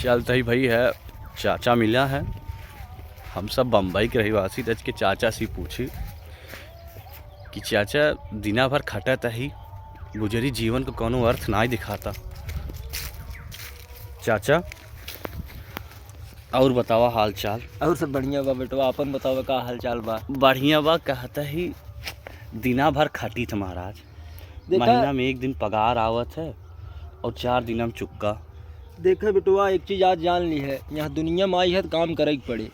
चलता ही भाई है, चाचा मिला है। हम सब बम्बई के रहिवासी रच के चाचा से पूछी कि चाचा दिना भर खटत ही गुजरी जीवन को कोनो अर्थ ना दिखाता। चाचा और बतावा हाल चाल। और सब बढ़िया बा बेटवा, अपन बतावा का हाल चाल बा। बढ़िया बा, कहता ही दिना भर खटी थ महाराज। महीना में एक दिन पगार आवत है और 4 दिन हम चुक्का। देखा बेटवा, एक चीज आज जान ली है, यहाँ दुनिया में आई है तो काम करे के पड़े।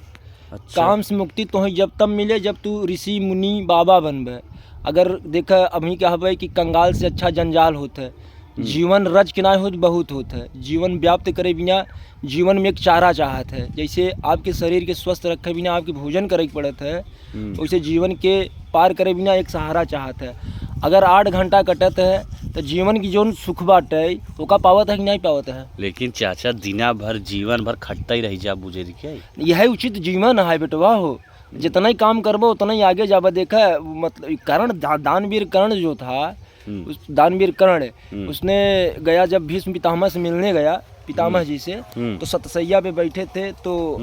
अच्छा। काम से मुक्ति तो जब तब मिले जब तू ऋषि मुनि बाबा बनबे। अगर देखा अभी क्या है कि कंगाल से अच्छा जंजाल होता है। जीवन रज के ना हो बहुत होता है। जीवन व्याप्त करे बिना जीवन में एक चारा चाहत है। जैसे आपके शरीर के स्वस्थ रखे बिना आपके भोजन करे के पड़त है, वैसे जीवन के पार करे बिना एक सहारा चाहत है। अगर 8 घंटा कटत है तो जीवन की जो सुख बाटे वो का पावत है कि नहीं पावत है। लेकिन चाचा दिना भर जीवन भर खटता ही रही जा बुझे क्या? यह उचित जीवन है बेटवा हो। जितना ही काम करबो उतना ही आगे जाबा। देखा मतलब कर्ण दानवीर कर्ण जो था, उस दानवीर कर्ण उसने गया जब भीष्म पितामह से मिलने गया, पितामह जी से, तो सतसैया पे बैठे थे तो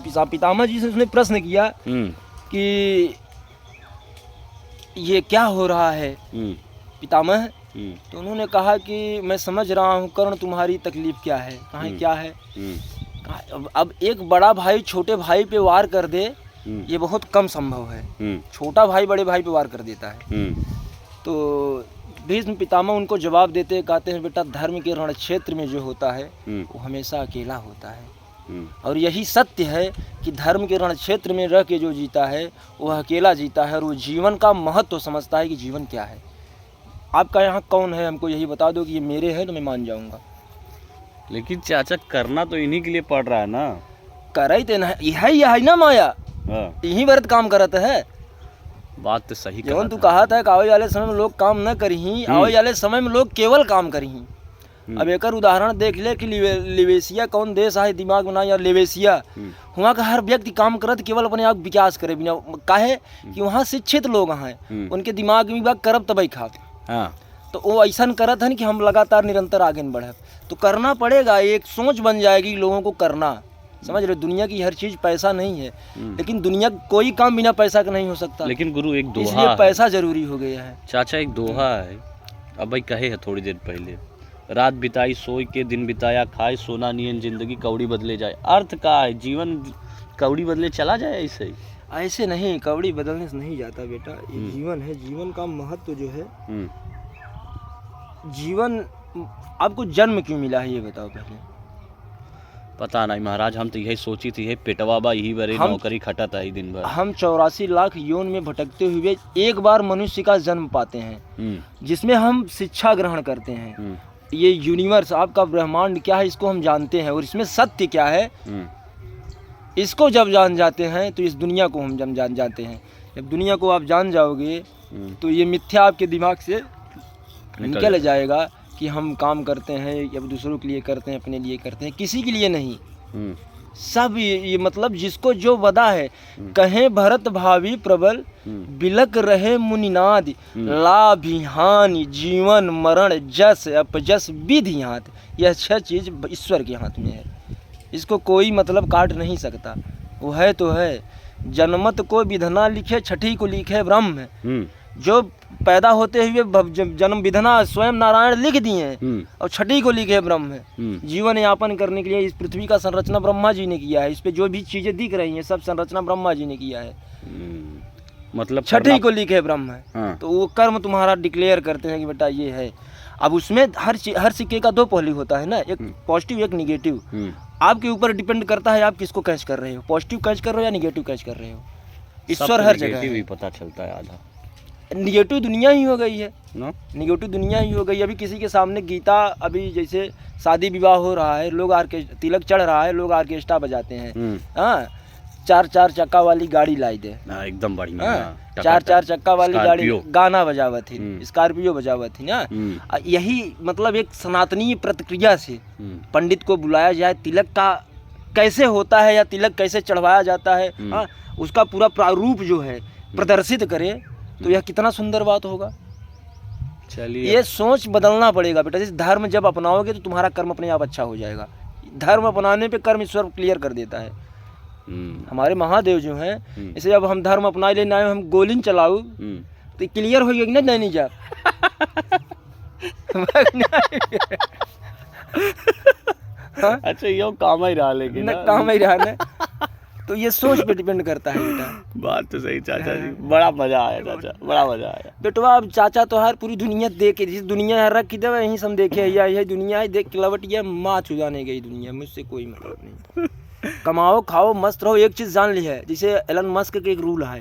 पितामह जी से उसने प्रश्न किया कि ये क्या हो रहा है पितामह। तो उन्होंने कहा कि मैं समझ रहा हूँ कर्ण तुम्हारी तकलीफ क्या है। कहा क्या है? अब एक बड़ा भाई छोटे भाई पे वार कर दे ये बहुत कम संभव है। छोटा भाई बड़े भाई पे वार कर देता है। तो भीष्म पितामह उनको जवाब देते कहते हैं बेटा धर्म के रण क्षेत्र में जो होता है वो हमेशा अकेला होता है। और यही सत्य है कि धर्म के रण क्षेत्र में रह के जो जीता है वह अकेला जीता है और वो जीवन का महत्व समझता है कि जीवन क्या है। आपका यहाँ कौन है हमको यही बता दो कि ये मेरे है तो मैं मान जाऊँगा। लेकिन चाचा करना तो इन्हीं के लिए पड़ रहा है ना। करे तो यह ना माया, यही व्रत काम करत है। बात तो सही जवन तू कहा था कि आवे वाले समय में लोग काम न करही, आवे वाले समय में लोग केवल काम करही। अब एक उदाहरण देख ले कि लिवेशिया कौन देश है, दिमाग बना या लिवेशिया, वहाँ का हर व्यक्ति काम करत केवल अपने आप विकास करे बिना। काहे कि वहाँ शिक्षित लोग हैं, उनके दिमाग में करब तबई खात। तो वो ऐसा करत है कि हम लगातार निरंतर आगे बढ़े। तो करना पड़ेगा, एक सोच बन जाएगी लोगों को करना। समझ रहे, दुनिया की हर चीज पैसा नहीं है, लेकिन दुनिया कोई काम बिना पैसा का नहीं हो सकता। लेकिन गुरु एक दोहा इसलिए पैसा जरूरी हो गया है। चाचा एक दोहा है, अब भाई कहे है थोड़ी देर पहले, रात बिताई सोई के दिन बिताया खाए सोना नियन जिंदगी कौड़ी बदले जाए। अर्थ का है जीवन कौड़ी बदले चला जाए? ऐसे ही ऐसे नहीं, कौड़ी बदलने से नहीं जाता बेटा। ये जीवन है, जीवन का महत्व जो है। जीवन आपको जन्म क्यों मिला है ये बताओ पहले। पता नहीं महाराज, हम तो यही सोची थी, यही पेटवा बा यही बड़े नौकरी खटता है दिन भर। हम 84 लाख यौन में भटकते हुए एक बार मनुष्य का जन्म पाते हैं, जिसमें हम शिक्षा ग्रहण करते हैं। ये यूनिवर्स आपका ब्रह्मांड क्या है इसको हम जानते हैं, और इसमें सत्य क्या है इसको जब जान जाते हैं तो इस दुनिया को हम जब जान जाते हैं। जब दुनिया को आप जान जाओगे तो ये मिथ्या आपके दिमाग से निकल जाएगा कि हम काम करते हैं या दूसरों के लिए करते हैं, अपने लिए करते हैं, किसी के लिए नहीं। सब ये मतलब जिसको जो बदा है। कहें भरत भावी प्रबल बिलक रहे मुनिनाद, लाभ हानि जीवन मरण जस अपजस विधि हाथ। यह 6 चीज ईश्वर के हाथ में है, इसको कोई मतलब काट नहीं सकता। वो है तो है। जन्मत को विधना लिखे, छठी को लिखे ब्रह्म। जो पैदा होते हुए जन्म विधना स्वयं नारायण लिख दिए हैं और छठी को लिखे ब्रह्म है। जीवन यापन करने के लिए इस पृथ्वी का संरचना ब्रह्मा जी ने किया है। इस पे जो भी चीजें दिख रही हैं सब संरचना ब्रह्मा जी ने किया है। मतलब छठी को लिखे ब्रह्म है। तो वो कर्म तुम्हारा डिक्लेयर करते हैं कि बेटा ये है। अब उसमें हर सिक्के का 2 पहलू होता है ना, एक पॉजिटिव एक निगेटिव। आपके ऊपर डिपेंड करता है आप किसको कैच कर रहे हो, पॉजिटिव कैच कर रहे हो या निगेटिव कैच कर रहे हो। ईश्वर हर जगह है। पता चलता है आधा निगेटिव दुनिया ही हो गई है ना, निगेटिव दुनिया ही हो गई। अभी किसी के सामने गीता, अभी जैसे शादी विवाह हो रहा है, लोग तिलक चढ़ रहा है, लोग ऑर्केस्ट्रा बजाते हैं। हाँ, 4 चक्का वाली गाड़ी लाई दे, एकदम बढ़िया। 4 चक्का वाली गाड़ी गाना बजावत थी, स्कॉर्पियो बजावत थी ना। यही मतलब एक सनातनी प्रतिक्रिया से पंडित को बुलाया जाए, तिलक का कैसे होता है या तिलक कैसे चढ़वाया जाता है, उसका पूरा प्रारूप जो है प्रदर्शित करे, तो यह कितना सुंदर बात होगा। चलिए, ये सोच बदलना पड़ेगा बेटा। जैसे धर्म जब अपनाओगे तो तुम्हारा कर्म अपने आप अच्छा हो जाएगा। धर्म अपनाने पे कर्म ईश्वर क्लियर कर देता है। हमारे महादेव जो हैं, जैसे जब हम धर्म अपना लेना है, हम गोलिन चलाऊ तो क्लियर हो गया ना नहीं जा। अच्छा ये काम ही रहा, लेकिन ना काम ही रहा ना। तो ये सोच पे डिपेंड करता है बेटा। बात तो सही चाचा जी, बड़ा मजा आया चाचा, बड़ा मजा आया। बेटवा अब चाचा तो हर पूरी दुनिया देखे, जिस दुनिया है रख की दे यहीं सब देखे, यही दुनिया है देख के लवट ये माँ छुजाने गई दुनिया, मुझसे कोई मतलब नहीं। कमाओ खाओ मस्त रहो, एक चीज जान ली है, जैसे एलन मस्क के एक रूल है,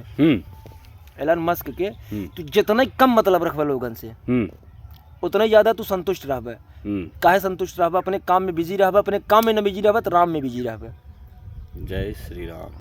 एलन मस्क के, तू जितना कम मतलब रखबा लोगन से उतना ज्यादा तू संतुष्ट रहबे। काहे संतुष्ट रहबा? अपने काम में बिजी रहबा, अपने काम में न बिजी रहबा तो राम में बिजी रहबा। जय श्री राम।